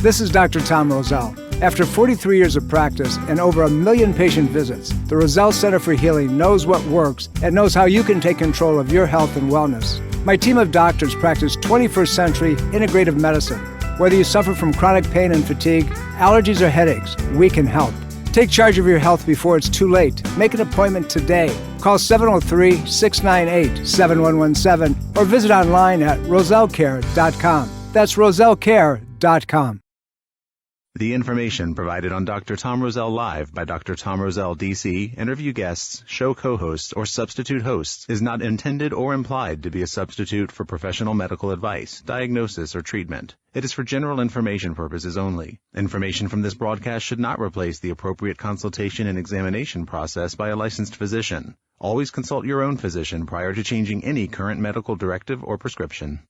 This is Dr. Tom Roselle. After 43 years of practice and over 1 million patient visits, the Roselle Center for Healing knows what works and knows how you can take control of your health and wellness. My team of doctors practice 21st century integrative medicine. Whether you suffer from chronic pain and fatigue, allergies, or headaches, we can help. Take charge of your health before it's too late. Make an appointment today. Call 703-698-7117 or visit online at rosellecare.com. That's rosellecare.com. The information provided on Dr. Tom Roselle Live by Dr. Tom Roselle, D.C., interview guests, show co-hosts, or substitute hosts is not intended or implied to be a substitute for professional medical advice, diagnosis, or treatment. It is for general information purposes only. Information from this broadcast should not replace the appropriate consultation and examination process by a licensed physician. Always consult your own physician prior to changing any current medical directive or prescription.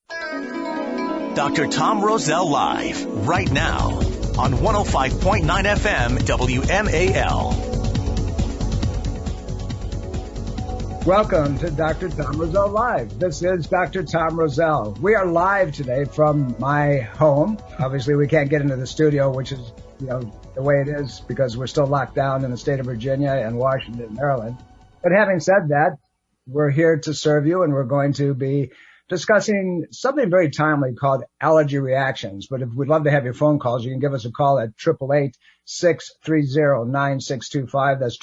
Dr. Tom Roselle Live, right now, on 105.9 FM WMAL. Welcome to Dr. Tom Roselle Live. This is Dr. Tom Roselle. We are live today from my home. Obviously, we can't get into the studio, which is, the way it is because we're still locked down in the state of Virginia and Washington, Maryland. But having said that, we're here to serve you, and we're going to be discussing something very timely called allergy reactions. But if we'd love to have your phone calls, you can give us a call at 888-630-9625. That's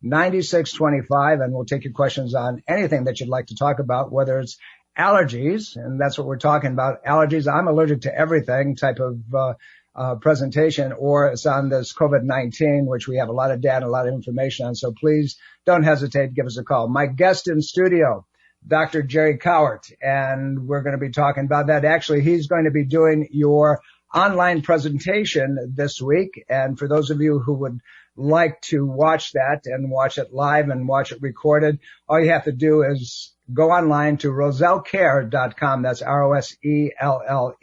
888-630-9625, and we'll take your questions on anything that you'd like to talk about, whether it's allergies, and that's what we're talking about, allergies, I'm allergic to everything type of presentation, or it's on this COVID-19, which we have a lot of data, a lot of information on. So please don't hesitate to give us a call. My guest in studio, Dr. Jerry Cowart, and we're going to be talking about that. Actually, he's going to be doing your online presentation this week. And for those of you who would like to watch that and watch it live and watch it recorded, all you have to do is go online to rosellecare.com. That's ROSELLECARE,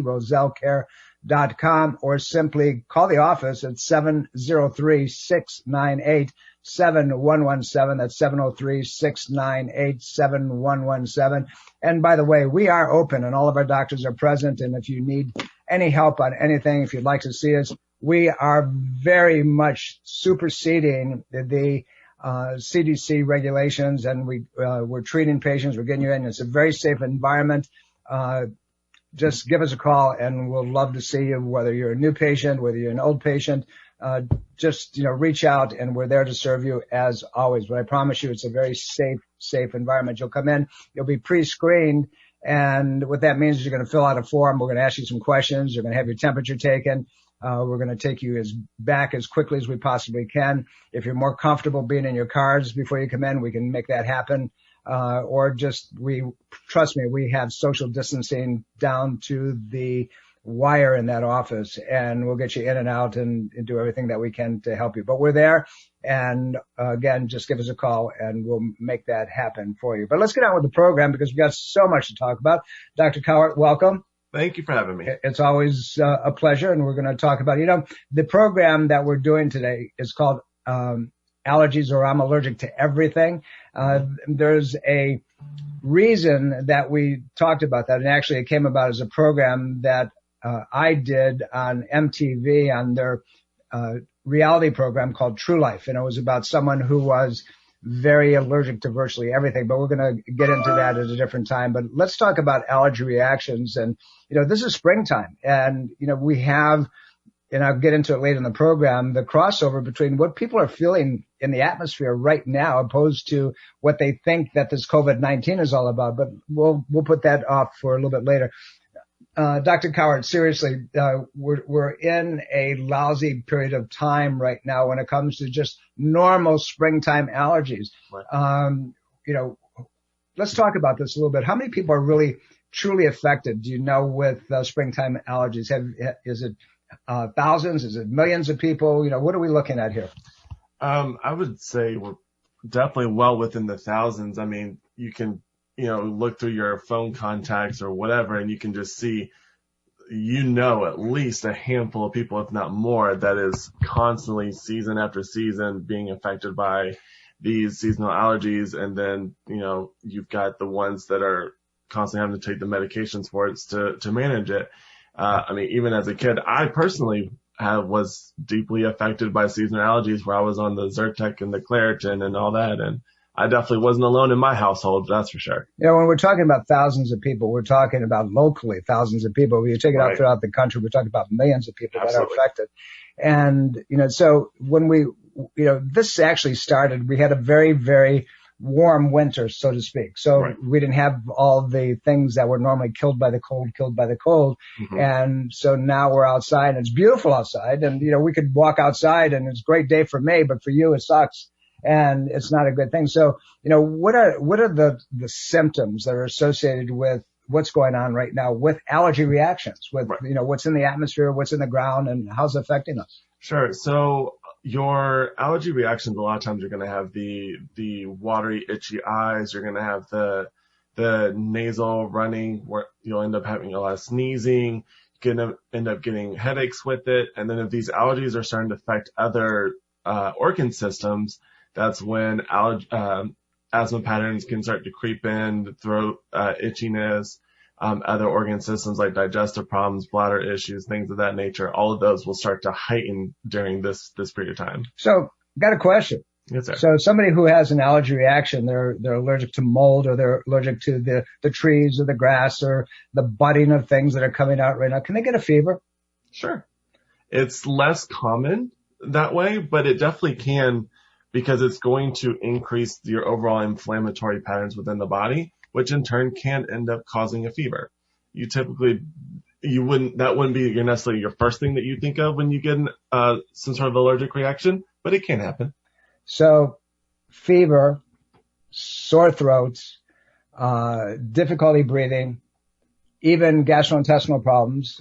rosellecare.com, or simply call the office at 703-698-7117. That's 703-698-7117. And by the way, we are open and all of our doctors are present. And if you need any help on anything, if you'd like to see us, we are very much superseding the CDC regulations, and we're treating patients. We're getting you in. It's a very safe environment. Just give us a call, and we'll love to see you, whether you're a new patient, whether you're an old patient. Just reach out, and we're there to serve you as always. But I promise you, it's a very safe environment. You'll come in, you'll be pre-screened, and what that means is you're going to fill out a form. We're going to ask you some questions. You're going to have your temperature taken. We're going to take you back as quickly as we possibly can. If you're more comfortable being in your cars before you come in, we can make that happen. Or trust me, we have social distancing down to the wire in that office, and we'll get you in and out and do everything that we can to help you. But we're there, and again, just give us a call and we'll make that happen for you. But let's get on with the program because we've got so much to talk about. Dr. Cowart, welcome. Thank you for having me. It's always a pleasure, and we're going to talk about, the program that we're doing today is called Allergies, or I'm Allergic to Everything. There's a reason that we talked about that, and actually it came about as a program that I did on MTV on their reality program called True Life, and it was about someone who was very allergic to virtually everything, but we're going to get into that at a different time. But let's talk about allergy reactions. And, this is springtime, and, we have, and I'll get into it later in the program, the crossover between what people are feeling in the atmosphere right now opposed to what they think that this COVID-19 is all about. But we'll put that off for a little bit later. Dr. Cowart, seriously, we're in a lousy period of time right now when it comes to just normal springtime allergies. Right. Let's talk about this a little bit. How many people are really truly affected, do you know, with springtime allergies? Is it thousands? Is it millions of people? What are we looking at here? I would say we're definitely well within the thousands. I mean, you can look through your phone contacts or whatever, and you can just see, at least a handful of people, if not more, that is constantly season after season being affected by these seasonal allergies. And then, you've got the ones that are constantly having to take the medications for it to manage it. I mean, even as a kid, I personally was deeply affected by seasonal allergies, where I was on the Zyrtec and the Claritin and all that. And I definitely wasn't alone in my household, that's for sure. You know, when we're talking about thousands of people, we're talking about locally thousands of people. When you take it out throughout the country, we're talking about millions of people that are affected. And, you know, so when this actually started, we had a very, very warm winter, so to speak. So we didn't have all the things that were normally killed by the cold. Mm-hmm. And so now we're outside and it's beautiful outside. And, you know, we could walk outside and it's a great day for me, but for you, it sucks. And it's not a good thing. So, you know, what are the symptoms that are associated with what's going on right now with allergy reactions, with, you know, what's in the atmosphere, what's in the ground, and how's it affecting us? Sure. So your allergy reactions, a lot of times you're going to have the watery, itchy eyes. You're going to have the nasal running, where you'll end up having a lot of sneezing. You're going to end up getting headaches with it. And then if these allergies are starting to affect other organ systems, that's when asthma patterns can start to creep in, throat itchiness, other organ systems like digestive problems, bladder issues, things of that nature. All of those will start to heighten during this period of time. So, got a question. Yes, sir. So somebody who has an allergy reaction, they're allergic to mold, or they're allergic to the trees or the grass or the budding of things that are coming out right now. Can they get a fever? Sure. It's less common that way, but it definitely can, because it's going to increase your overall inflammatory patterns within the body, which in turn can end up causing a fever. That wouldn't be necessarily your first thing that you think of when you get some sort of allergic reaction, but it can happen. So fever, sore throats, difficulty breathing, even gastrointestinal problems,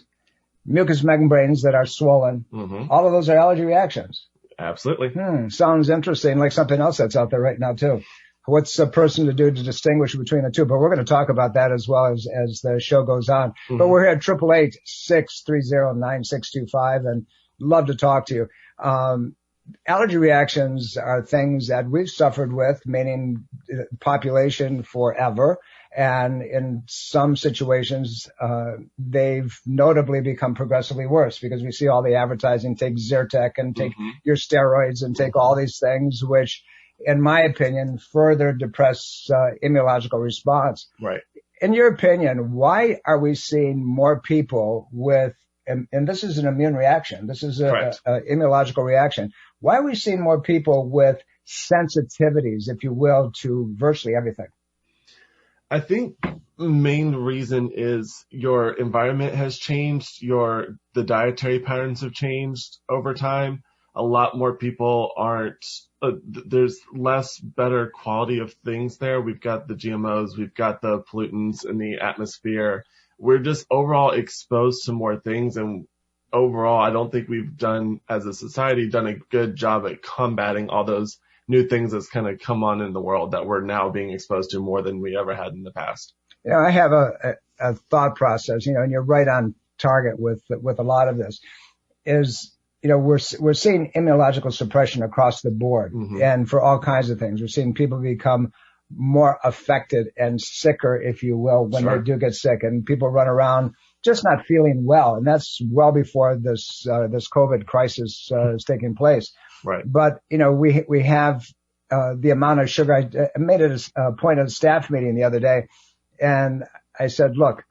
mucous membranes that are swollen, all of those are allergy reactions. Absolutely. Sounds interesting, like something else that's out there right now too. What's a person to do to distinguish between the two? But we're going to talk about that as well as the show goes on. But we're here at 888-630-9625 and love to talk to you. Allergy reactions are things that we've suffered with, meaning population forever. And in some situations, they've notably become progressively worse because we see all the advertising, take Zyrtec and take your steroids and take all these things, which, in my opinion, further depress immunological response. Right. In your opinion, why are we seeing more people with, and this is an immune reaction, this is a immunological reaction, why are we seeing more people with sensitivities, if you will, to virtually everything? I think the main reason is your environment has changed, the dietary patterns have changed over time. A lot more people there's less better quality of things there. We've got the GMOs, we've got the pollutants in the atmosphere. We're just overall exposed to more things, and overall, I don't think we've as a society, done a good job at combating all those new things that's kind of come on in the world that we're now being exposed to more than we ever had in the past. You know, I have a thought process, you know, and you're right on target with a lot of this, is, you know, we're seeing immunological suppression across the board and for all kinds of things. We're seeing people become more affected and sicker, if you will, when they do get sick, and people run around just not feeling well. And that's well before this COVID crisis is taking place. Right. But, you know, we have the amount of sugar. I made it a point at a staff meeting the other day, and I said, look,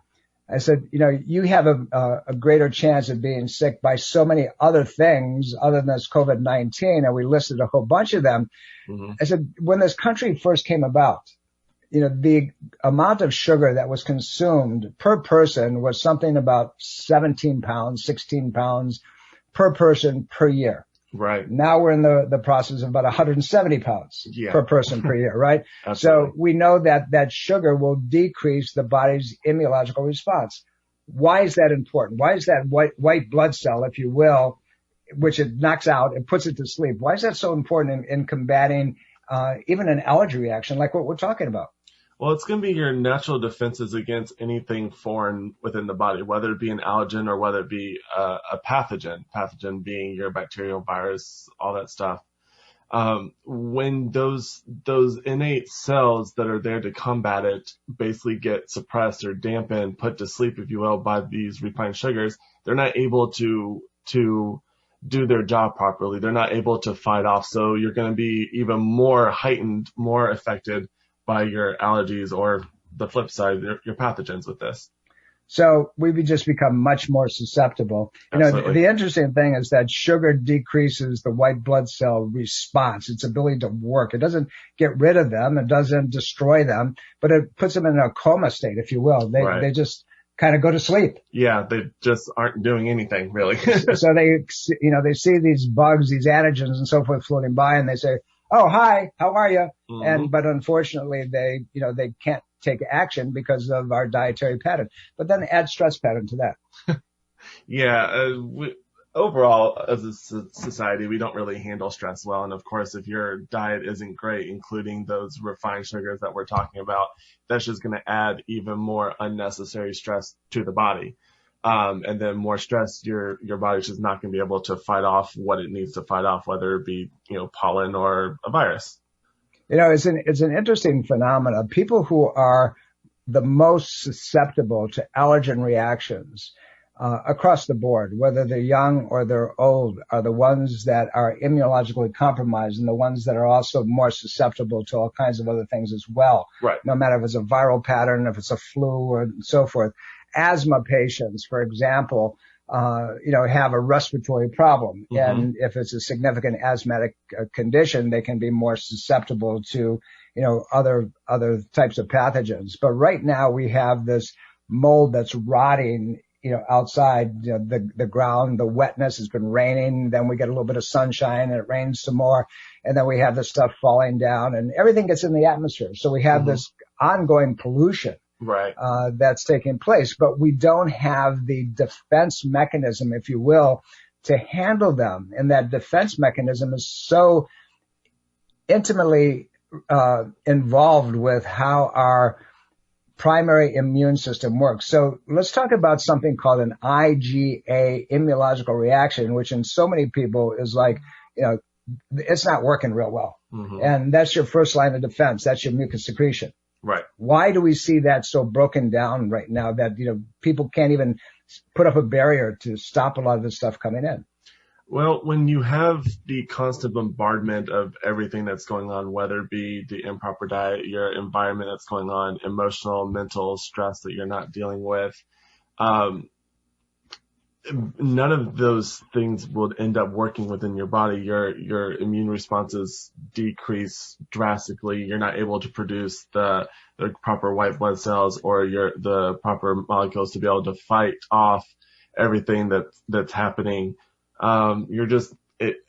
you know, you have a greater chance of being sick by so many other things other than this COVID-19, and we listed a whole bunch of them. I said, when this country first came about, you know, the amount of sugar that was consumed per person was something about 17 pounds, 16 pounds per person per year. Right. Now we're in the process of about 170 pounds per person per year, right? So we know that sugar will decrease the body's immunological response. Why is that important? Why is that white blood cell, if you will, which it knocks out and puts it to sleep, why is that so important in combating even an allergy reaction like what we're talking about? Well, it's going to be your natural defenses against anything foreign within the body, whether it be an allergen or whether it be a pathogen being your bacterial, virus, all that stuff. when those innate cells that are there to combat it basically get suppressed or dampened, put to sleep, if you will, by these refined sugars, they're not able to do their job properly. They're not able to fight off. So you're going to be even more heightened, more affected by your allergies, or the flip side, your pathogens with this. So we've just become much more susceptible. Absolutely. The interesting thing is that sugar decreases the white blood cell response, its ability to work. It doesn't get rid of them. It doesn't destroy them, but it puts them in a coma state, if you will. They just kind of go to sleep. Yeah, they just aren't doing anything really. So they see these bugs, these antigens and so forth floating by, and they say, "Oh, hi, how are you?" Mm-hmm. But unfortunately they can't take action because of our dietary pattern. But then add stress pattern to that. Yeah, overall, as a society, we don't really handle stress well. And of course, if your diet isn't great, including those refined sugars that we're talking about, that's just going to add even more unnecessary stress to the body. And then more stress, your body's just not going to be able to fight off what it needs to fight off, whether it be, pollen or a virus. It's an interesting phenomenon. People who are the most susceptible to allergen reactions across the board, whether they're young or they're old, are the ones that are immunologically compromised, and the ones that are also more susceptible to all kinds of other things as well. Right. No matter if it's a viral pattern, if it's a flu, or so forth. Asthma patients, for example, have a respiratory problem. Mm-hmm. And if it's a significant asthmatic condition, they can be more susceptible to, other types of pathogens. But right now we have this mold that's rotting, outside, the ground, the wetness has been raining. Then we get a little bit of sunshine and it rains some more. And then we have the stuff falling down and everything gets in the atmosphere. So we have mm-hmm. this ongoing pollution. Right. That's taking place, but we don't have the defense mechanism, if you will, to handle them. And that defense mechanism is so intimately involved with how our primary immune system works. So let's talk about something called an IgA immunological reaction, which in so many people is like, it's not working real well. Mm-hmm. And that's your first line of defense. That's your mucus secretion. Right. Why do we see that so broken down right now that, people can't even put up a barrier to stop a lot of this stuff coming in? Well, when you have the constant bombardment of everything that's going on, whether it be the improper diet, your environment that's going on, emotional, mental stress that you're not dealing with, none of those things will end up working within your body. Your immune responses decrease drastically. You're not able to produce the proper white blood cells or the proper molecules to be able to fight off everything that's happening.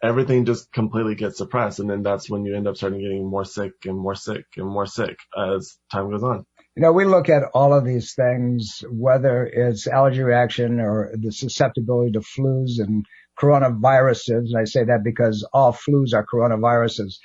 Everything just completely gets suppressed, and then that's when you end up starting getting more sick and more sick and more sick as time goes on. We look at all of these things, whether it's allergy reaction or the susceptibility to flus and coronaviruses. And I say that because all flus are coronaviruses,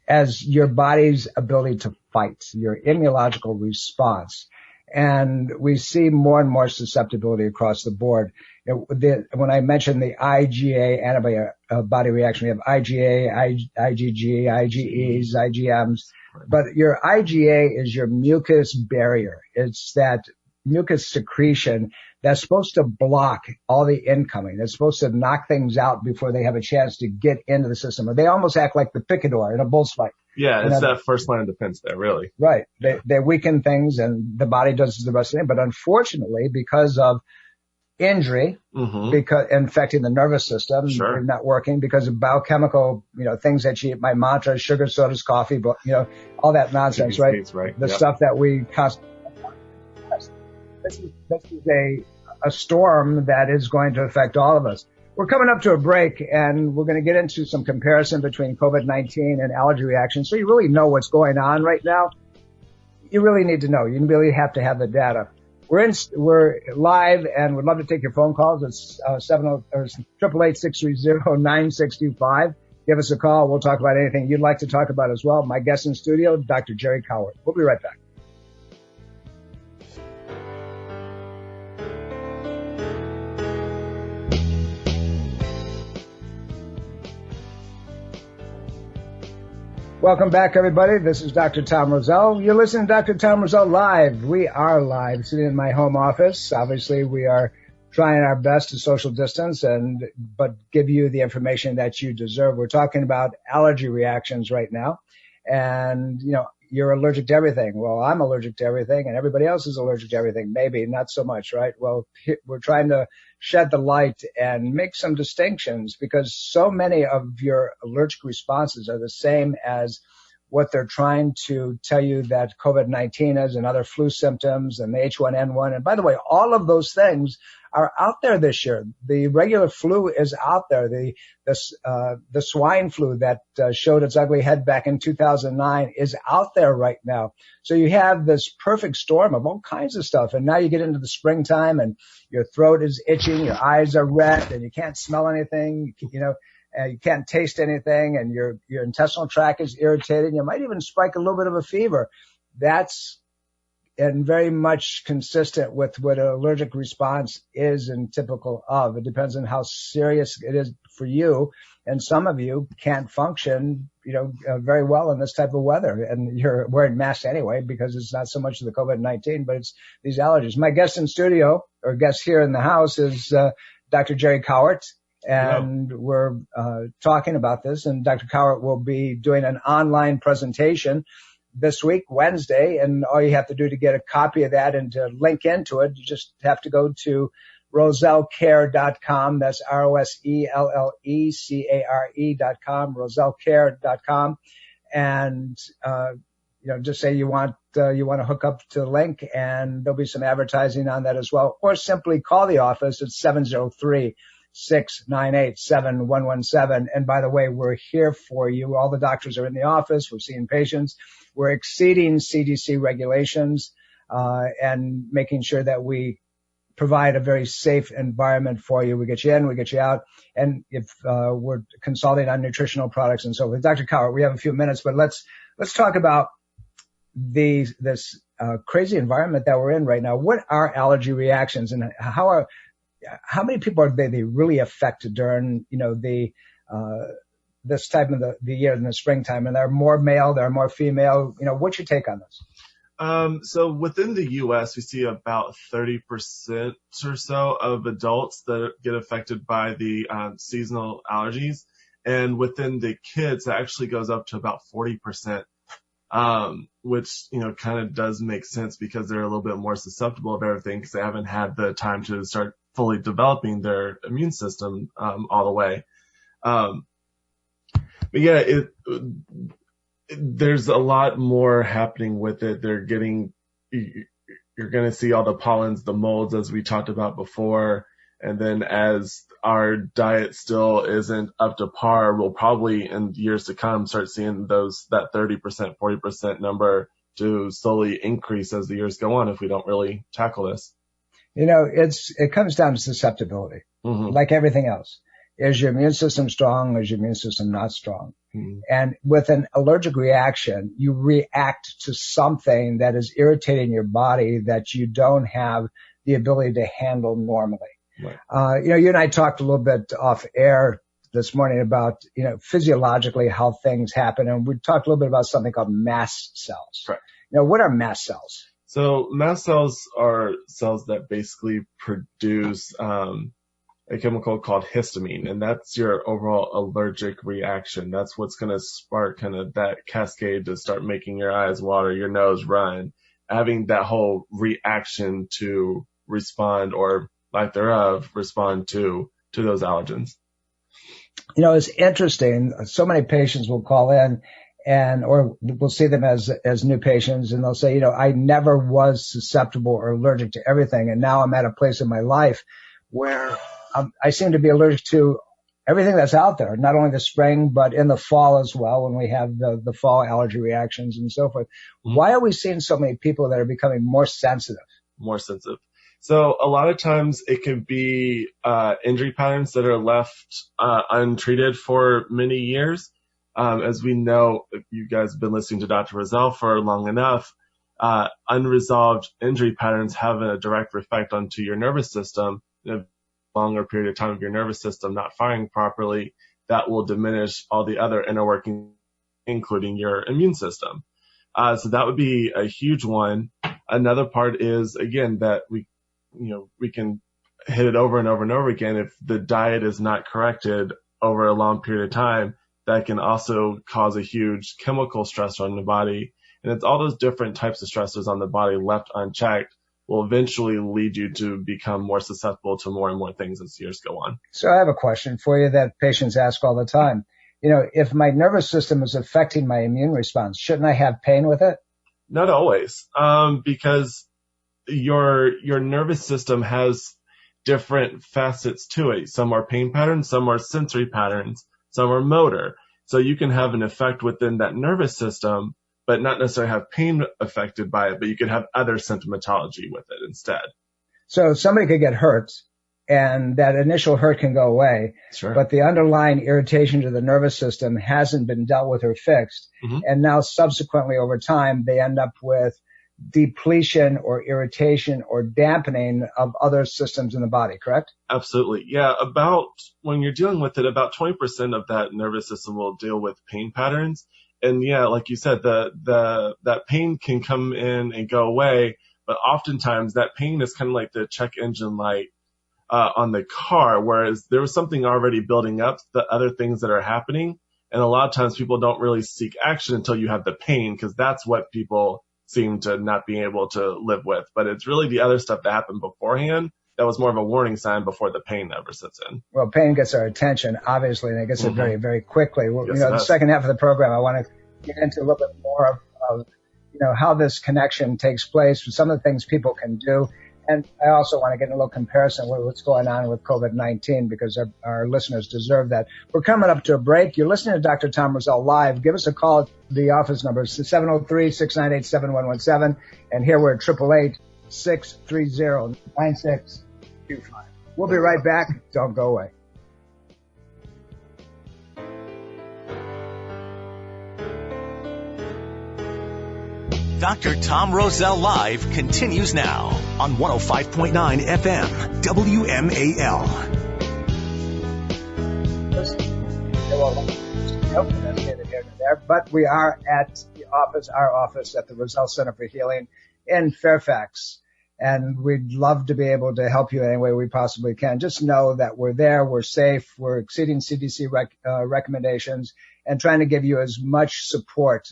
as your body's ability to fight, your immunological response. And we see more and more susceptibility across the board. When I mentioned the IgA antibody reaction, we have IgA, IgG, IgEs, IgMs. But your IgA is your mucus barrier. It's that mucus secretion that's supposed to block all the incoming. It's supposed to knock things out before they have a chance to get into the system. Or they almost act like the picador in a bullfight. Yeah, it's that first line of defense there, really. Right. They weaken things and the body does the rest of it. But unfortunately, because of injury, mm-hmm. because infecting the nervous system, sure. not working, because of biochemical, things that you eat, my mantra, sugar, sodas, coffee, but, all that nonsense, right? Right. The stuff that we constantly. This is a storm that is going to affect all of us. We're coming up to a break, and we're going to get into some comparison between COVID-19 and allergy reactions. So you really know what's going on right now. You really need to know. You really have to have the data. We're live, and we'd love to take your phone calls. It's 888-630-9625. Give us a call. We'll talk about anything you'd like to talk about as well. My guest in studio, Dr. Jerry Cowart. We'll be right back. Welcome back, everybody. This is Dr. Tom Roselle. You're listening to Dr. Tom Roselle Live. We are live, sitting in my home office. Obviously, we are trying our best to social distance but give you the information that you deserve. We're talking about allergy reactions right now. And, you're allergic to everything. Well, I'm allergic to everything, and everybody else is allergic to everything. Maybe not so much, right? Well, we're trying to shed the light and make some distinctions, because so many of your allergic responses are the same as what they're trying to tell you that COVID-19 is, and other flu symptoms, and the H1N1. And by the way, all of those things are out there this year. The regular flu is out there. The swine flu that showed its ugly head back in 2009 is out there right now. So you have this perfect storm of all kinds of stuff. And now you get into the springtime, and your throat is itching, your eyes are red, and you can't smell anything, you can't taste anything, and your intestinal tract is irritated. You might even spike a little bit of a fever. That's and very much consistent with what an allergic response is and typical of. It depends on how serious it is for you. And some of you can't function, very well in this type of weather. And you're wearing masks anyway, because it's not so much of the COVID-19, but it's these allergies. My guest in studio, or guest here in the house, is Dr. Jerry Cowart. And we're talking about this. And Dr. Cowart will be doing an online presentation this week, Wednesday, and all you have to do to get a copy of that and to link into it, you just have to go to rosellecare.com. That's ROSELLECARE.com, rosellecare.com. And, just say you want to hook up to the link, and there'll be some advertising on that as well. Or simply call the office at 703-698-7117. And by the way, we're here for you. All the doctors are in the office. We're seeing patients. We're exceeding CDC regulations and making sure that we provide a very safe environment for you. We get you in, we get you out. And if we're consulting on nutritional products and so forth. Dr. Cowart, we have a few minutes, but let's talk about this crazy environment that we're in right now. What are allergy reactions, and how many people are they really affect during, this time of the year in the springtime? And there are more male, there are more female. What's your take on this? So within the U.S., we see about 30% or so of adults that get affected by the seasonal allergies. And within the kids, it actually goes up to about 40%, which, kind of does make sense, because they're a little bit more susceptible to everything, because they haven't had the time to start fully developing their immune system all the way. But yeah, there's a lot more happening with it. You're going to see all the pollens, the molds, as we talked about before. And then as our diet still isn't up to par, we'll probably in years to come start seeing that 30%, 40% number to slowly increase as the years go on if we don't really tackle this. It comes down to susceptibility, like everything else. Is your immune system strong? Is your immune system not strong? And with an allergic reaction, you react to something that is irritating your body that you don't have the ability to handle normally. Right. You and I talked a little bit off air this morning about, physiologically how things happen. And we talked a little bit about something called mast cells. Correct. What are mast cells? So mast cells are cells that basically produce a chemical called histamine, and that's your overall allergic reaction. That's what's going to spark kind of that cascade to start making your eyes water, your nose run, having that whole reaction to respond, or lack thereof, respond to those allergens. It's interesting. So many patients will call in or we'll see them as new patients, and they'll say, I never was susceptible or allergic to everything. And now I'm at a place in my life where I seem to be allergic to everything that's out there, not only the spring, but in the fall as well, when we have the fall allergy reactions and so forth. Why are we seeing so many people that are becoming more sensitive? More sensitive. So a lot of times it could be injury patterns that are left untreated for many years. As we know, if you guys have been listening to Dr. Roselle for long enough, unresolved injury patterns have a direct effect onto your nervous system. In a longer period of time of your nervous system not firing properly, that will diminish all the other inner workings including your immune system. So that would be a huge one. Another part is, again, that we can hit it over and over and over again. If the diet is not corrected over a long period of time, that can also cause a huge chemical stressor on the body. And it's all those different types of stressors on the body left unchecked will eventually lead you to become more susceptible to more and more things as years go on. So I have a question for you that patients ask all the time. If my nervous system is affecting my immune response, shouldn't I have pain with it? Not always, because your nervous system has different facets to it. Some are pain patterns, some are sensory patterns, some are motor. So you can have an effect within that nervous system, but not necessarily have pain affected by it, but you could have other symptomatology with it instead. So somebody could get hurt, and that initial hurt can go away, Sure. But the underlying irritation to the nervous system hasn't been dealt with or fixed. Mm-hmm. And now subsequently over time, they end up with depletion or irritation or dampening of other systems in the body, correct? Absolutely. Yeah. When you're dealing with it, about 20% of that nervous system will deal with pain patterns. And yeah, like you said, that pain can come in and go away, but oftentimes that pain is kind of like the check engine light on the car, whereas there was something already building up, the other things that are happening. And a lot of times people don't really seek action until you have the pain, because that's what people seem to not be able to live with. But it's really the other stuff that happened beforehand that was more of a warning sign before the pain ever sets in. Well, pain gets our attention, obviously, and it gets it very, very quickly. Well, Yes, the second half of the program, I want to get into a little bit more of how this connection takes place, some of the things people can do. And I also want to get a little comparison with what's going on with COVID-19, because our listeners deserve that. We're coming up to a break. You're listening to Dr. Tom Roselle Live. Give us a call. The office number is 703-698-7117. And here we're at 888-630-9625. We'll be right back. Don't go away. Dr. Tom Roselle Live continues now on 105.9 FM, WMAL. But we are at our office at the Roselle Center for Healing in Fairfax. And we'd love to be able to help you any way we possibly can. Just know that we're there, we're safe, we're exceeding CDC recommendations, and trying to give you as much support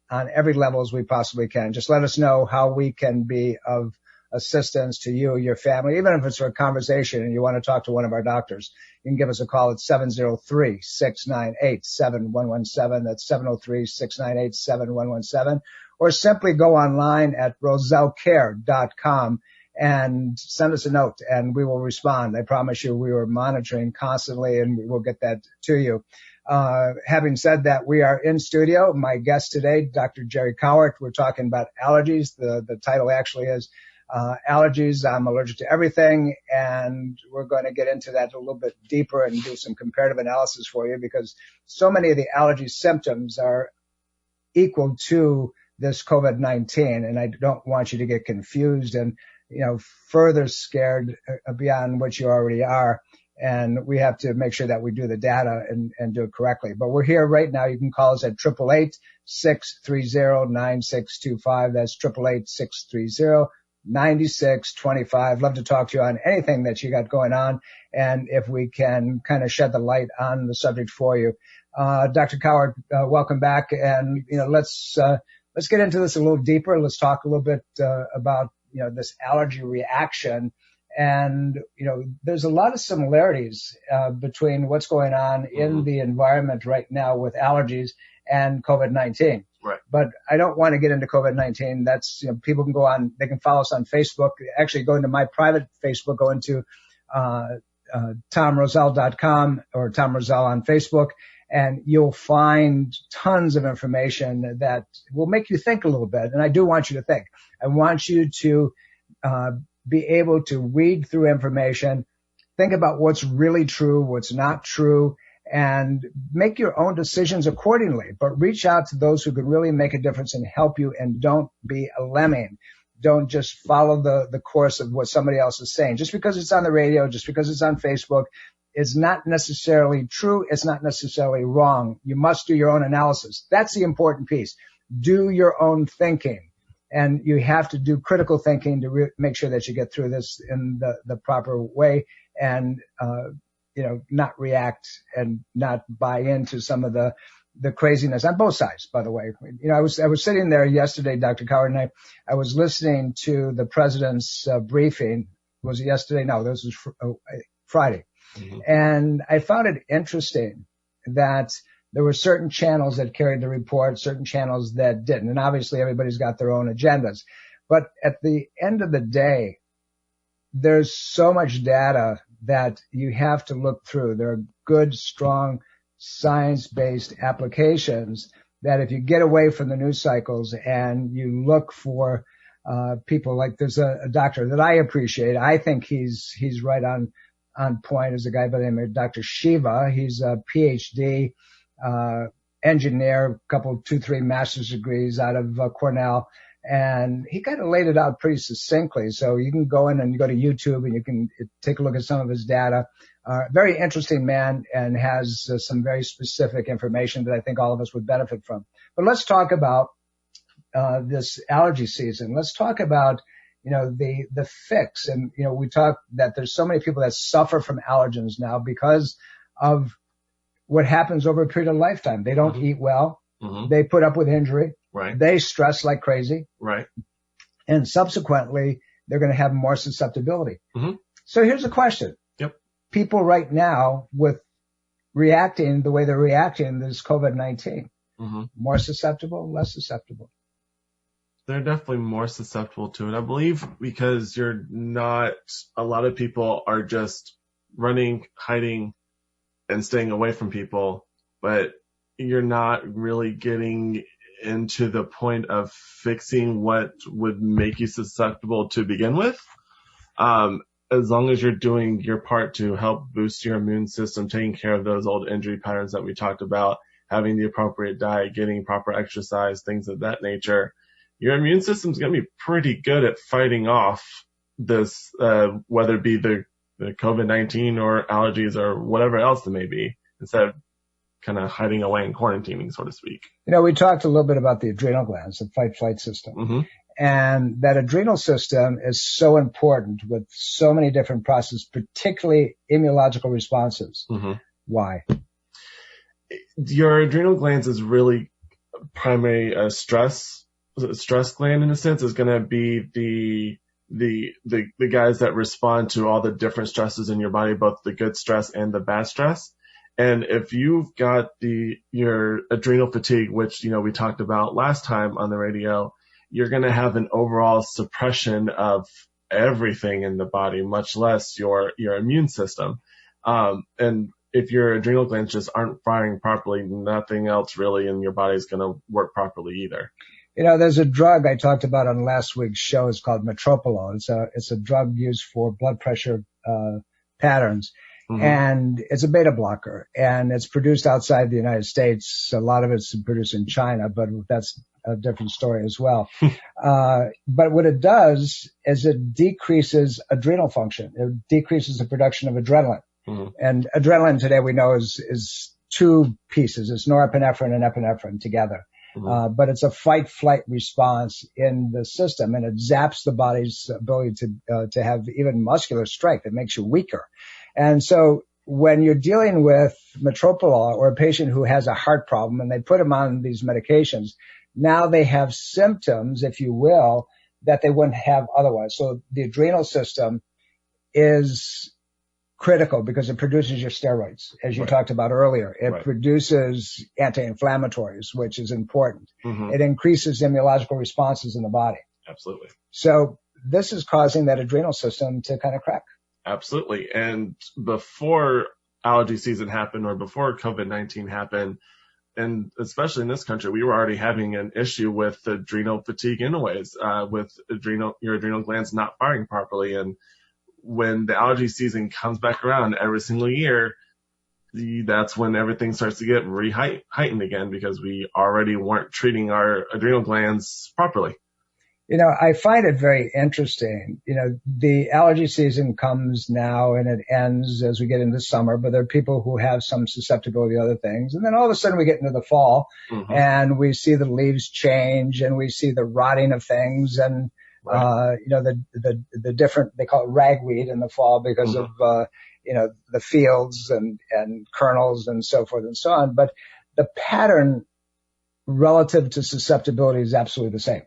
on every level as we possibly can. Just let us know how we can be of assistance to you, your family, even if it's for a conversation and you want to talk to one of our doctors. You can give us a call at 703-698-7117. That's 703-698-7117. Or simply go online at rosellcare.com and send us a note, and we will respond. I promise you we are monitoring constantly, and we will get that to you. Having said that, we are in studio. My guest today, Dr. Jerry Cowart. We're talking about allergies. The title actually is Allergies. I'm allergic to everything. And we're going to get into that a little bit deeper and do some comparative analysis for you, because so many of the allergy symptoms are equal to this COVID-19. And I don't want you to get confused and, further scared beyond what you already are. And we have to make sure that we do the data and do it correctly. But we're here right now. You can call us at 888-630-9625. That's 888-630-9625. Love to talk to you on anything that you got going on, and if we can kind of shed the light on the subject for you. Dr. Cowart, welcome back. And, let's get into this a little deeper. Let's talk a little bit about, this allergy reaction. And, there's a lot of similarities between what's going on in the environment right now with allergies and COVID-19. Right. But I don't want to get into COVID-19. That's, people can go on, they can follow us on Facebook. Actually, go into my private Facebook, go into tomroselle.com or Tom Roselle on Facebook, and you'll find tons of information that will make you think a little bit. And I do want you to think. I want you to be able to read through information, think about what's really true, what's not true, and make your own decisions accordingly. But reach out to those who can really make a difference and help you, and don't be a lemming. Don't just follow the course of what somebody else is saying. Just because it's on the radio, just because it's on Facebook, is not necessarily true. It's not necessarily wrong. You must do your own analysis. That's the important piece. Do your own thinking. And you have to do critical thinking to make sure that you get through this in the proper way and, not react and not buy into some of the craziness on both sides, by the way. I was sitting there yesterday, Dr. Cowart, and I was listening to the president's briefing. Was it yesterday? No, this was Friday. Mm-hmm. And I found it interesting that there were certain channels that carried the report, certain channels that didn't. And obviously everybody's got their own agendas. But at the end of the day, there's so much data that you have to look through. There are good, strong, science-based applications that if you get away from the news cycles and you look for people like there's a doctor that I appreciate. I think he's right on point. Is a guy by the name of Dr. Shiva. He's a PhD engineer, two, three master's degrees out of Cornell. And he kind of laid it out pretty succinctly. So you can go in and you go to YouTube and you can take a look at some of his data. Very interesting man and has some very specific information that I think all of us would benefit from. But let's talk about this allergy season. Let's talk about, the fix. And, we talk that there's so many people that suffer from allergens now because of what happens over a period of lifetime. They don't eat well. Mm-hmm. They put up with injury. Right. They stress like crazy. Right. And subsequently, they're going to have more susceptibility. Mm-hmm. So here's a question. Yep. People right now with reacting the way they're reacting to this COVID-19, mm-hmm. more susceptible, less susceptible? They're definitely more susceptible to it, I believe, because a lot of people are just running, hiding, and staying away from people, but you're not really getting into the point of fixing what would make you susceptible to begin with. As long as you're doing your part to help boost your immune system, taking care of those old injury patterns that we talked about, having the appropriate diet, getting proper exercise, things of that nature, your immune system's going to be pretty good at fighting off this, whether it be the COVID-19 or allergies or whatever else it may be, instead of kind of hiding away and quarantining, so to speak. We talked a little bit about the adrenal glands, the fight-flight system. Mm-hmm. And that adrenal system is so important with so many different processes, particularly immunological responses. Mm-hmm. Why? Your adrenal glands is really primary stress gland, in a sense, is going to be the guys that respond to all the different stresses in your body, both the good stress and the bad stress. And if you've got your adrenal fatigue, which, we talked about last time on the radio, you're going to have an overall suppression of everything in the body, much less your immune system. And if your adrenal glands just aren't firing properly, nothing else really in your body is going to work properly either. There's a drug I talked about on last week's show. It's called metoprolol. It's a drug used for blood pressure patterns. Mm-hmm. And it's a beta blocker, and it's produced outside the United States. A lot of it's produced in China, but that's a different story as well. But what it does is it decreases adrenal function. It decreases the production of adrenaline. Mm-hmm. And adrenaline today we know is two pieces. It's norepinephrine and epinephrine together. Mm-hmm. But it's a fight-flight response in the system, and it zaps the body's ability to have even muscular strength. It makes you weaker. And so when you're dealing with metoprolol or a patient who has a heart problem and they put them on these medications, now they have symptoms, if you will, that they wouldn't have otherwise. So the adrenal system is critical because it produces your steroids, as you talked about earlier. It produces anti-inflammatories, which is important. Mm-hmm. It increases immunological responses in the body. Absolutely. So this is causing that adrenal system to kind of crack. Absolutely. And before allergy season happened or before COVID-19 happened, and especially in this country, we were already having an issue with adrenal fatigue anyways, with your adrenal glands not firing properly. And when the allergy season comes back around every single year, that's when everything starts to get heightened again because we already weren't treating our adrenal glands properly. I find it very interesting. The allergy season comes now and it ends as we get into summer, but there are people who have some susceptibility to other things. And then all of a sudden we get into the fall and we see the leaves change and we see the rotting of things and, the different, they call it ragweed in the fall because of, the fields and kernels and so forth and so on. But the pattern relative to susceptibility is absolutely the same.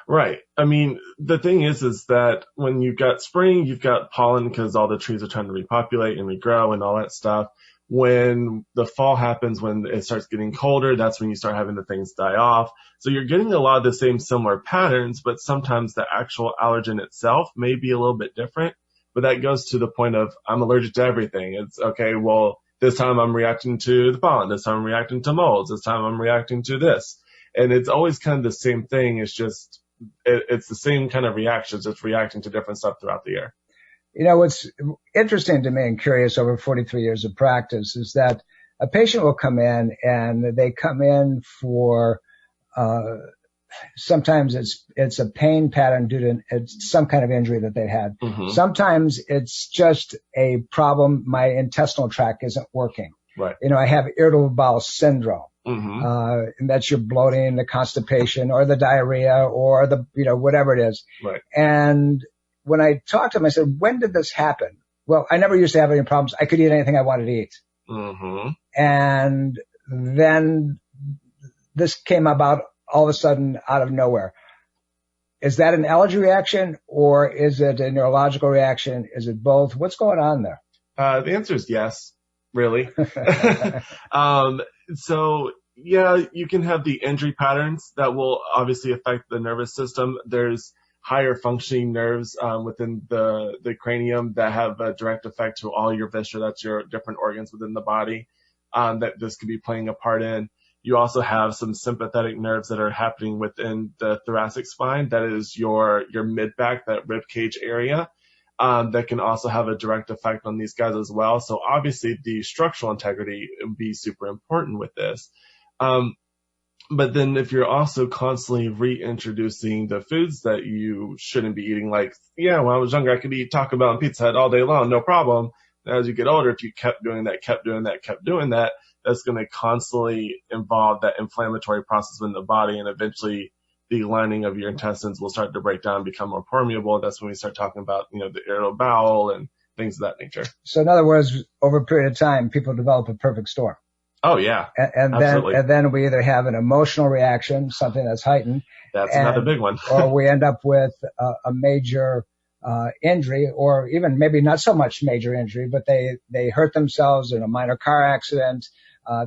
Right. I mean, the thing is that when you've got spring, you've got pollen because all the trees are trying to repopulate and regrow and all that stuff. When the fall happens, when it starts getting colder, that's when you start having the things die off. So you're getting a lot of the same similar patterns, but sometimes the actual allergen itself may be a little bit different. But that goes to the point of I'm allergic to everything. It's okay, well, this time I'm reacting to the pollen. This time I'm reacting to molds. This time I'm reacting to this. And it's always kind of the same thing. It's just, it's the same kind of reactions. It's reacting to different stuff throughout the year. What's interesting to me and curious over 43 years of practice is that a patient will come in and they come in for, sometimes it's a pain pattern due to some kind of injury that they had. Sometimes it's just a problem. My intestinal tract isn't working. Right. I have irritable bowel syndrome. And that's your bloating, the constipation, or the diarrhea, or the, whatever it is. Right. And when I talked to him, I said, when did this happen? Well, I never used to have any problems. I could eat anything I wanted to eat. And then this came about all of a sudden out of nowhere. Is that an allergy reaction or is it a neurological reaction? Is it both? What's going on there? The answer is yes, really. So yeah, you can have the injury patterns that will obviously affect the nervous system. There's higher functioning nerves within the cranium that have a direct effect to all your viscera. That's your different organs within the body that this could be playing a part in. You also have some sympathetic nerves that are happening within the thoracic spine. That is your mid-back, that rib cage area. That can also have a direct effect on these guys as well. So obviously the structural integrity would be super important with this. But then if you're also constantly reintroducing the foods that you shouldn't be eating, like, when I was younger, I could eat Taco Bell and Pizza Hut all day long, no problem. And as you get older, if you kept doing that, that's going to constantly involve that inflammatory process in the body, and eventually the lining of your intestines will start to break down and become more permeable. That's when we start talking about, the irritable bowel and things of that nature. So in other words, over a period of time, people develop a perfect storm. Oh yeah. And then we either have an emotional reaction, something that's heightened. That's another big one. Or we end up with a major injury, or even maybe not so much major injury, but they hurt themselves in a minor car accident.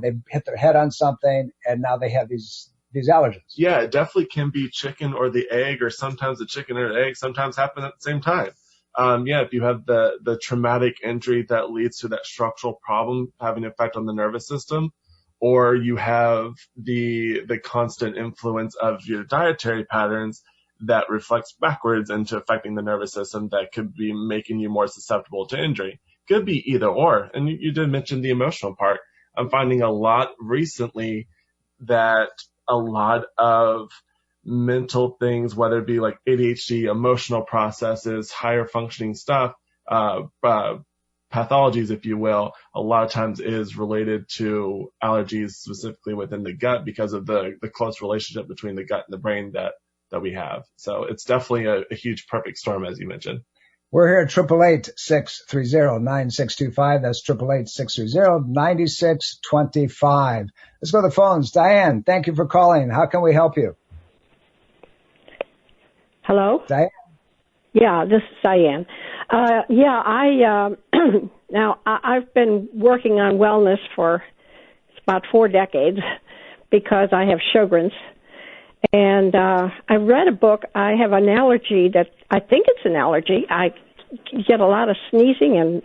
They hit their head on something, and now they have these allergens. Yeah, it definitely can be chicken or the egg, or sometimes the chicken or the egg sometimes happen at the same time. If you have the traumatic injury that leads to that structural problem having an effect on the nervous system, or you have the constant influence of your dietary patterns that reflects backwards into affecting the nervous system, that could be making you more susceptible to injury. Could be either or. And you did mention the emotional part. I'm finding a lot recently that a lot of mental things, whether it be like ADHD, emotional processes, higher functioning stuff, pathologies, if you will, a lot of times is related to allergies, specifically within the gut, because of the close relationship between the gut and the brain that we have. So it's definitely a huge perfect storm, as you mentioned. We're here at 888-630-9625. That's 888-630-9625. Let's go to the phones. Diane, thank you for calling. How can we help you? Hello? Diane? Yeah, this is Diane. Now I've been working on wellness for about 4 decades because I have Sjogren's. And I read a book. I have an allergy that I think it's an allergy. I get a lot of sneezing and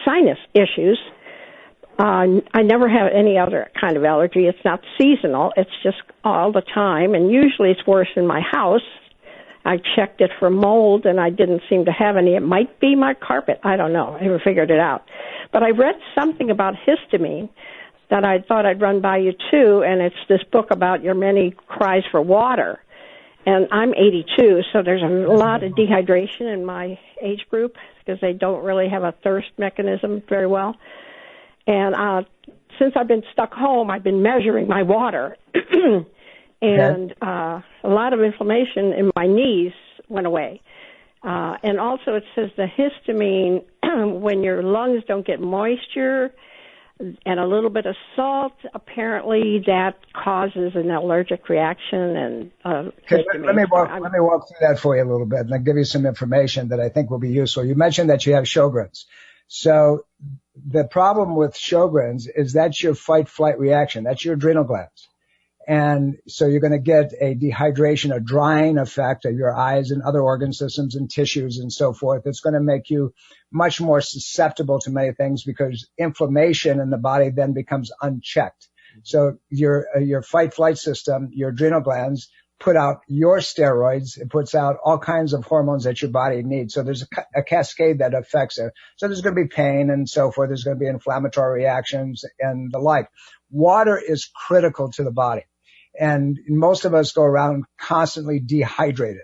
sinus issues. I never have any other kind of allergy. It's not seasonal. It's just all the time. And usually it's worse in my house. I checked it for mold, and I didn't seem to have any. It might be my carpet. I don't know. I never figured it out. But I read something about histamine that I thought I'd run by you too, and it's this book about your many cries for water. And I'm 82, so there's a lot of dehydration in my age group because they don't really have a thirst mechanism very well. And since I've been stuck home, I've been measuring my water. And a lot of inflammation in my knees went away. And also it says the histamine, when your lungs don't get moisture and a little bit of salt, apparently that causes an allergic reaction. And let me walk through that for you a little bit, and I'll give you some information that I think will be useful. You mentioned that you have Sjogren's. So the problem with Sjogren's is that's your fight-flight reaction. That's your adrenal glands. And so you're going to get a dehydration, a drying effect of your eyes and other organ systems and tissues and so forth. It's going to make you much more susceptible to many things because inflammation in the body then becomes unchecked. So your fight-flight system, your adrenal glands, put out your steroids. It puts out all kinds of hormones that your body needs. So there's a cascade that affects it. So there's going to be pain and so forth. There's going to be inflammatory reactions and the like. Water is critical to the body. And most of us go around constantly dehydrated.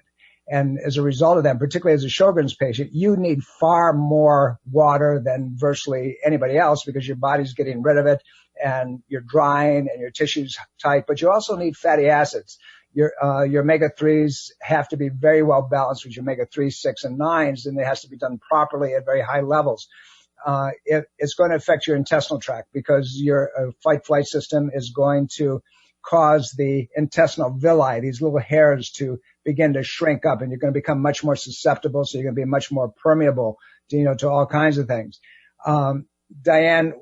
And as a result of that, particularly as a Sjogren's patient, you need far more water than virtually anybody else because your body's getting rid of it and you're drying and your tissue's tight. But you also need fatty acids. Your omega-3s have to be very well balanced with your omega-3, 6, and 9s, and it has to be done properly at very high levels. It's going to affect your intestinal tract because your fight-flight system is going to cause the intestinal villi, these little hairs, to begin to shrink up, and you're going to become much more susceptible, so you're going to be much more permeable to all kinds of things. Diane,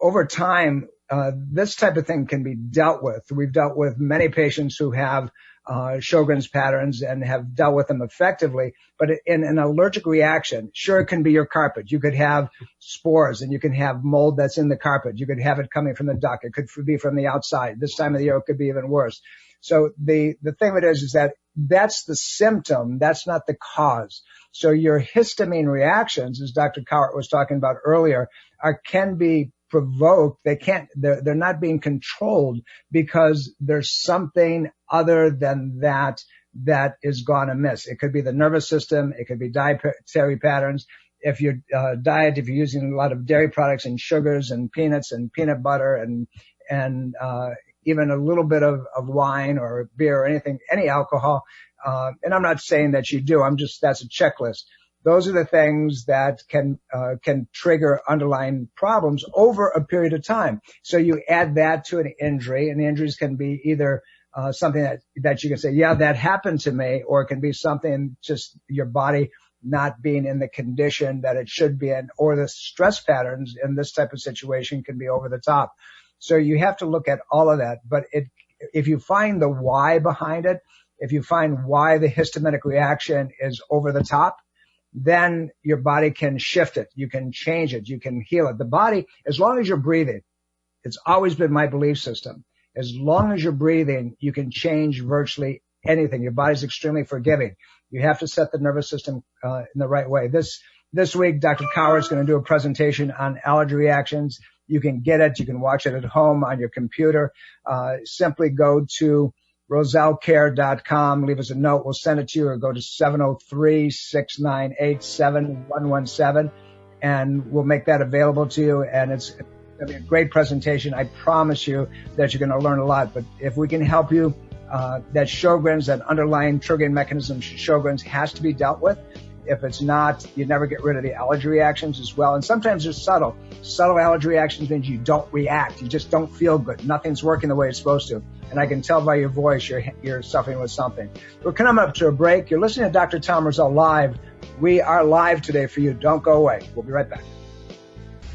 over time, this type of thing can be dealt with. We've dealt with many patients who have Sjogren's patterns and have dealt with them effectively, but in an allergic reaction, sure, it can be your carpet. You could have spores and you can have mold that's in the carpet. You could have it coming from the duct. It could be from the outside. This time of the year, it could be even worse. So the thing of it is that that's the symptom. That's not the cause. So your histamine reactions, as Dr. Cowart was talking about earlier, can be provoked. They're not being controlled because there's something other than that is gone amiss. It could be the nervous system. It could be dietary patterns. If your diet, if you're using a lot of dairy products and sugars and peanuts and peanut butter and even a little bit of wine or beer or anything, any alcohol. And I'm not saying that you do. That's a checklist. Those are the things that can trigger underlying problems over a period of time. So you add that to an injury, and the injuries can be either something that you can say, yeah, that happened to me, or it can be something just your body not being in the condition that it should be in, or the stress patterns in this type of situation can be over the top. So you have to look at all of that. But if you find the why behind it, if you find why the histaminic reaction is over the top, then your body can shift it. You can change it. You can heal it. The body, as long as you're breathing, it's always been my belief system. As long as you're breathing, you can change virtually anything. Your body's extremely forgiving. You have to set the nervous system in the right way. This week, Dr. Cowart is going to do a presentation on allergy reactions. You can get it. You can watch it at home on your computer. Simply go to rosellecare.com. Leave us a note. We'll send it to you, or go to 703-698-7117, and we'll make that available to you. And it's going to be a great presentation. I promise you that you're going to learn a lot. But if we can help you, that Sjogren's, that underlying triggering mechanism, Sjogren's, has to be dealt with. If it's not, you never get rid of the allergy reactions as well. And sometimes they're subtle. Subtle allergy reactions means you don't react. You just don't feel good. Nothing's working the way it's supposed to. And I can tell by your voice you're suffering with something. We're coming up to a break. You're listening to Dr. Tom Roselle Live. We are live today for you. Don't go away. We'll be right back.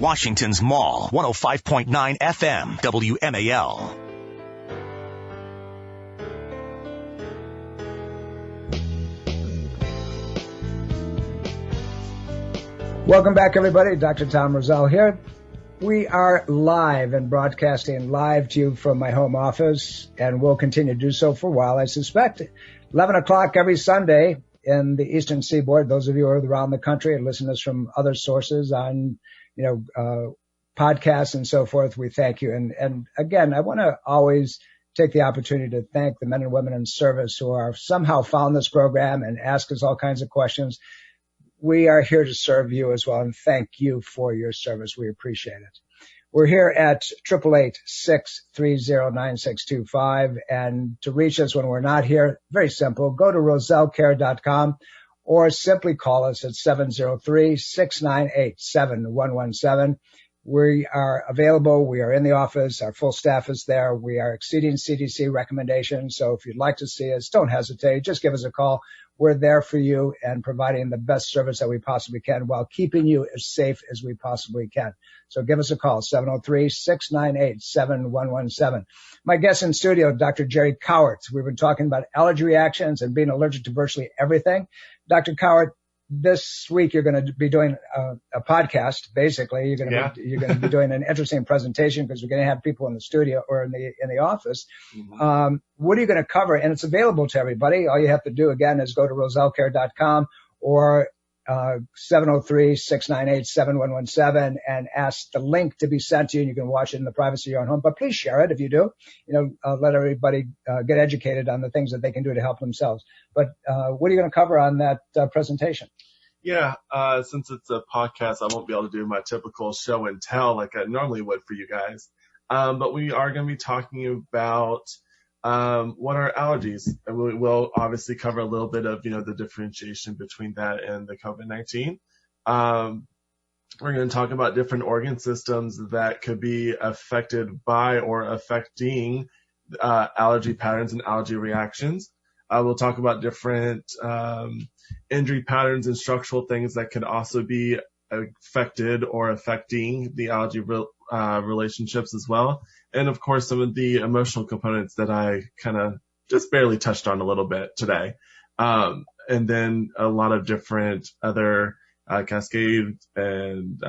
Washington's Mall, 105.9 FM, WMAL. Welcome back, everybody. Dr. Tom Roselle here. We are live and broadcasting live to you from my home office, and we'll continue to do so for a while, I suspect. 11 o'clock every Sunday in the Eastern Seaboard. Those of you who are around the country and listen to us from other sources on, podcasts and so forth, we thank you. And again, I want to always take the opportunity to thank the men and women in service who are somehow found this program and ask us all kinds of questions. We are here to serve you as well, and thank you for your service. We appreciate it. We're here at 888-630-9625, and to reach us when we're not here, very simple. Go to rosellecare.com or simply call us at 703-698-7117. We are available. We are in the office. Our full staff is there. We are exceeding CDC recommendations. So if you'd like to see us, don't hesitate. Just give us a call. We're there for you and providing the best service that we possibly can while keeping you as safe as we possibly can. So give us a call, 703-698-7117. My guest in studio, Dr. Jerry Cowart. We've been talking about allergy reactions and being allergic to virtually everything. Dr. Cowart, this week you're going to be doing a podcast. Basically, you're going to be doing an interesting presentation because we're going to have people in the studio or in the office. Mm-hmm. What are you going to cover? And it's available to everybody. All you have to do again is go to rosellecare.com or 703-698-7117 and ask the link to be sent to you, and you can watch it in the privacy of your own home. But please share it if you do. Let everybody get educated on the things that they can do to help themselves. But what are you going to cover on that presentation? Yeah, since it's a podcast, I won't be able to do my typical show and tell like I normally would for you guys. But we are going to be talking about what are allergies, and we will obviously cover a little bit of, the differentiation between that and the COVID-19. We're going to talk about different organ systems that could be affected by or affecting allergy patterns and allergy reactions. We'll talk about different injury patterns and structural things that could also be affected or affecting the allergy relationships as well. And of course, some of the emotional components that I kind of just barely touched on a little bit today. And then a lot of different other cascade and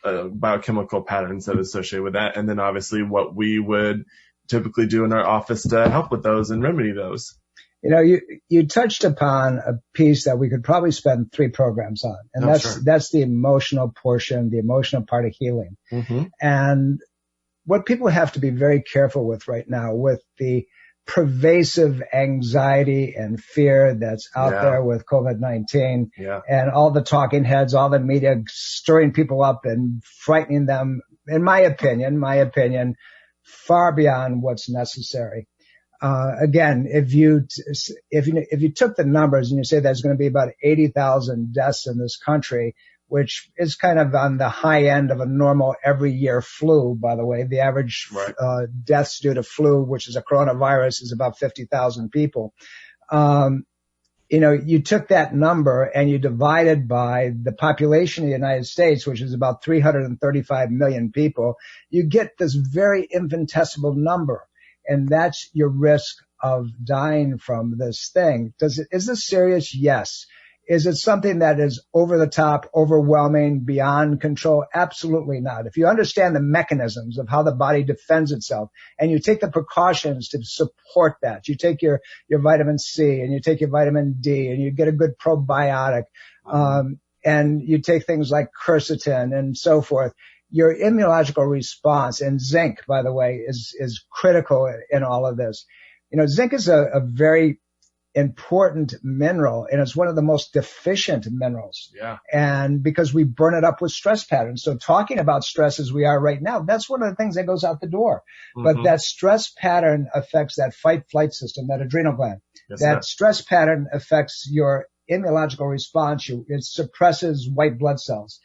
biochemical patterns that are associated with that. And then obviously what we would typically do in our office to help with those and remedy those. You touched upon a piece that we could probably spend 3 programs on, and that's the emotional portion, the emotional part of healing. Mm-hmm. And what people have to be very careful with right now, with the pervasive anxiety and fear that's out there with COVID-19 and all the talking heads, all the media stirring people up and frightening them, in my opinion, far beyond what's necessary. Again, if you took the numbers and you say there's going to be about 80,000 deaths in this country, which is kind of on the high end of a normal every year flu, by the way, the average deaths due to flu, which is a coronavirus, is about 50,000 people. You took that number and you divided by the population of the United States, which is about 335 million people, you get this very infinitesimal number. And that's your risk of dying from this thing. Is this serious? Yes. Is it something that is over the top, overwhelming, beyond control? Absolutely not. If you understand the mechanisms of how the body defends itself and you take the precautions to support that, you take your vitamin C and you take your vitamin D and you get a good probiotic, and you take things like quercetin and so forth, your immunological response, and zinc, by the way, is critical in all of this. Zinc is a very important mineral, and it's one of the most deficient minerals. Yeah. And because we burn it up with stress patterns. So talking about stress as we are right now, that's one of the things that goes out the door. Mm-hmm. But that stress pattern affects that fight-flight system, that adrenal gland. Yes, that stress pattern affects your immunological response. It suppresses white blood cells.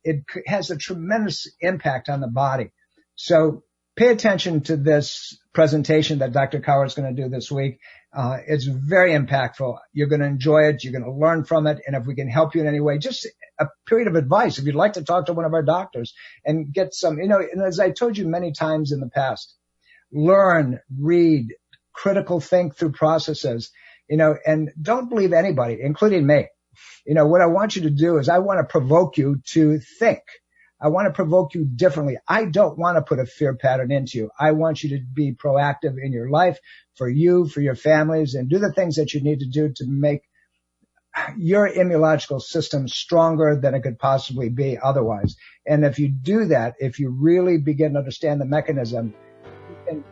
It has a tremendous impact on the body. So pay attention to this presentation that Dr. Cowart is going to do this week. It's very impactful. You're going to enjoy it. You're going to learn from it. And if we can help you in any way, just a period of advice. If you'd like to talk to one of our doctors and get some, and as I told you many times in the past, learn, read, critical think through processes, and don't believe anybody, including me. What I want you to do is I want to provoke you to think. I want to provoke you differently. I don't want to put a fear pattern into you. I want you to be proactive in your life, for you, for your families, and do the things that you need to do to make your immunological system stronger than it could possibly be otherwise. And if you do that, if you really begin to understand the mechanism, you can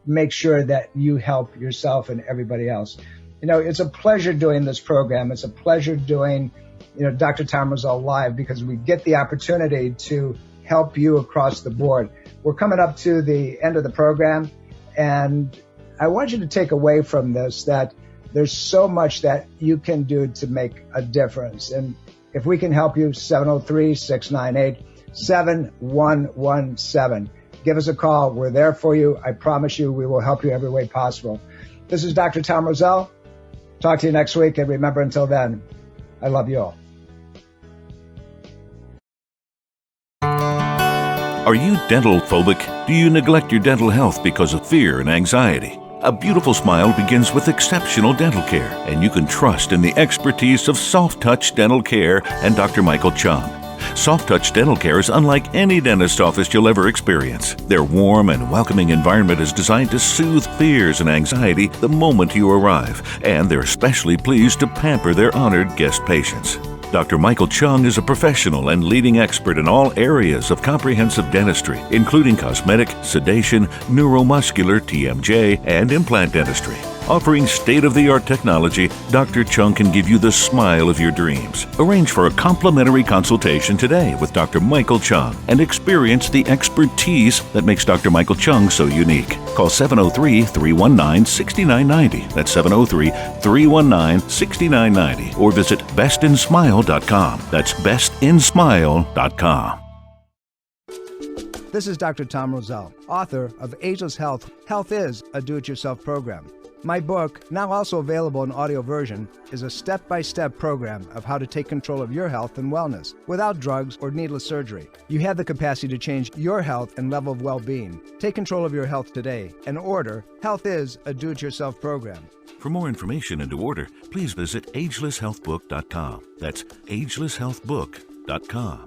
make sure that you help yourself and everybody else. It's a pleasure doing this program. It's a pleasure doing, Dr. Tom Roselle Live, because we get the opportunity to help you across the board. We're coming up to the end of the program, and I want you to take away from this that there's so much that you can do to make a difference. And if we can help you, 703-698-7117. Give us a call. We're there for you. I promise you we will help you every way possible. This is Dr. Tom Roselle. Talk to you next week. And remember, until then, I love you all. Are you dental phobic? Do you neglect your dental health because of fear and anxiety? A beautiful smile begins with exceptional dental care, and you can trust in the expertise of Soft Touch Dental Care and Dr. Michael Chung. Soft Touch Dental Care is unlike any dentist office you'll ever experience. Their warm and welcoming environment is designed to soothe fears and anxiety the moment you arrive, and they're especially pleased to pamper their honored guest patients. Dr. Michael Chung is a professional and leading expert in all areas of comprehensive dentistry, including cosmetic, sedation, neuromuscular, TMJ, and implant dentistry. Offering state-of-the-art technology, Dr. Chung can give you the smile of your dreams. Arrange for a complimentary consultation today with Dr. Michael Chung and experience the expertise that makes Dr. Michael Chung so unique. Call 703-319-6990. That's 703-319-6990. Or visit bestinsmile.com. That's bestinsmile.com. This is Dr. Tom Roselle, author of Ageless Health. Health is a do-it-yourself program. My book, now also available in audio version, is a step-by-step program of how to take control of your health and wellness without drugs or needless surgery. You have the capacity to change your health and level of well-being. Take control of your health today and order Health is a Do-It-Yourself program. For more information and to order, please visit agelesshealthbook.com. That's agelesshealthbook.com.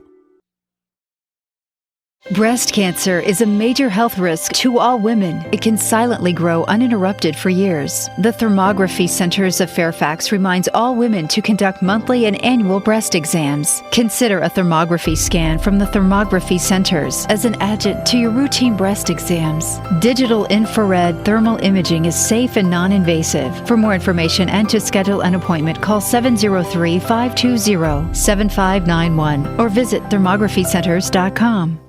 Breast cancer is a major health risk to all women. It can silently grow uninterrupted for years. The Thermography Centers of Fairfax reminds all women to conduct monthly and annual breast exams. Consider a thermography scan from the Thermography Centers as an adjunct to your routine breast exams. Digital infrared thermal imaging is safe and non-invasive. For more information and to schedule an appointment, call 703-520-7591 or visit thermographycenters.com.